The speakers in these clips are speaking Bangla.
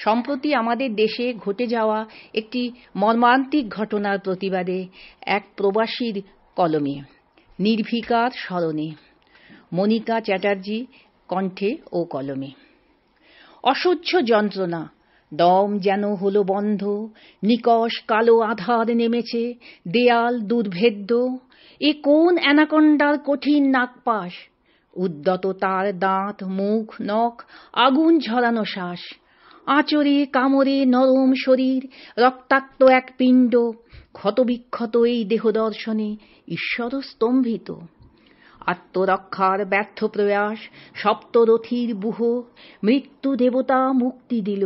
সম্প্রতি আমাদের দেশে ঘটে যাওয়া একটি মর্মান্তিক ঘটনার প্রতিবাদে এক প্রবাসীর কলমে, নির্ভিকার স্মরণে, মনিকা চ্যাটার্জি কণ্ঠে ও কলমে। অসহ্য যন্ত্রণা, দম যেন হলো বন্ধ, নিকষ কালো আধার নেমেছে, দেয়াল দুর্ভেদ্য। এ কোন অ্যানাকোন্ডার কঠিন নাগপাশ, উদ্যত তার দাঁত, মুখ, নখ, আগুন ঝরানো শ্বাস। আঁচড়ে কামড়ে নরম শরীর, রক্তাক্ত এক পিণ্ড। ক্ষতবিক্ষত এই দেহ দর্শনে ঈশ্বর স্তম্ভিত। আত্মরক্ষার ব্যর্থ প্রয়াস, সপ্তরথীর বুহ, মৃত্যু দেবতা মুক্তি দিল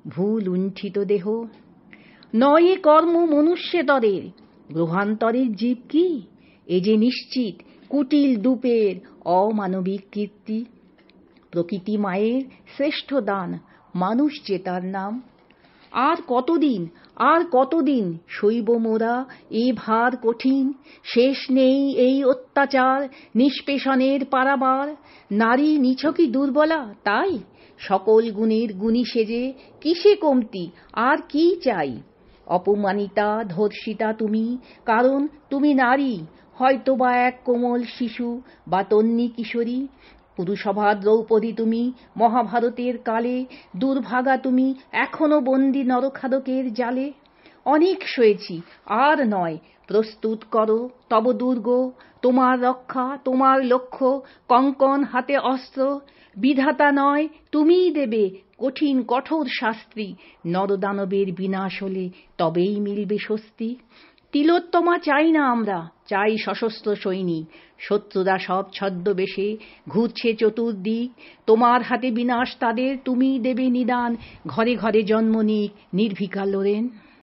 ভুল লুণ্ঠিত দেহ। নয়ে কর্ম মনুষ্যেতরের, গ্রহান্তরের জীব কি? এ যে নিশ্চিত কুটিল দূপের অমানবিক কীর্তি। প্রকৃতি মায়ের শ্রেষ্ঠ দান, মানুষ যে তার নাম। আর কতদিন সইব মোরা এ ভার কঠিন, শেষ নেই এই অত্যাচার নিষ্পেষণের পারাবার। নারী নিছকই দুর্বলা তাই, সকল গুণের গুণী সেজে কিসে কমতি, আর কি চাই? অপমানিতা ধর্ষিতা তুমি, কারণ তুমি নারী, হয়তোবা এক কোমল শিশু বা তন্বী কিশোরী। পুরুষভা দ্রৌপদী তুমি মহাভারতের কালে, দুর্ভাগা তুমি এখনো বন্দী নরখাদকের জালে। অনেক সয়েছি, আর নয়, প্রস্তুত করো তব দুর্গ, তোমার রক্ষা, তোমার লক্ষ্য, কঙ্কণ হাতে অস্ত্র। বিধাতা নয়, তুমিই দেবে কঠিন কঠোর শাস্তি, নরদানবের বিনাশ হলে তবেই মিলবে স্বস্তি। তিলোত্তমা চাই না আমরা, চাই সশস্ত্র সৈনিক। শত্রুরা সব ছদ্মবেশে ঘুরছে চতুর্দিক, তোমার হাতে বিনাশ তাদের, তুমিই দেবে নিদান, ঘরে ঘরে জন্ম নিক নির্ভীকা লোরেন।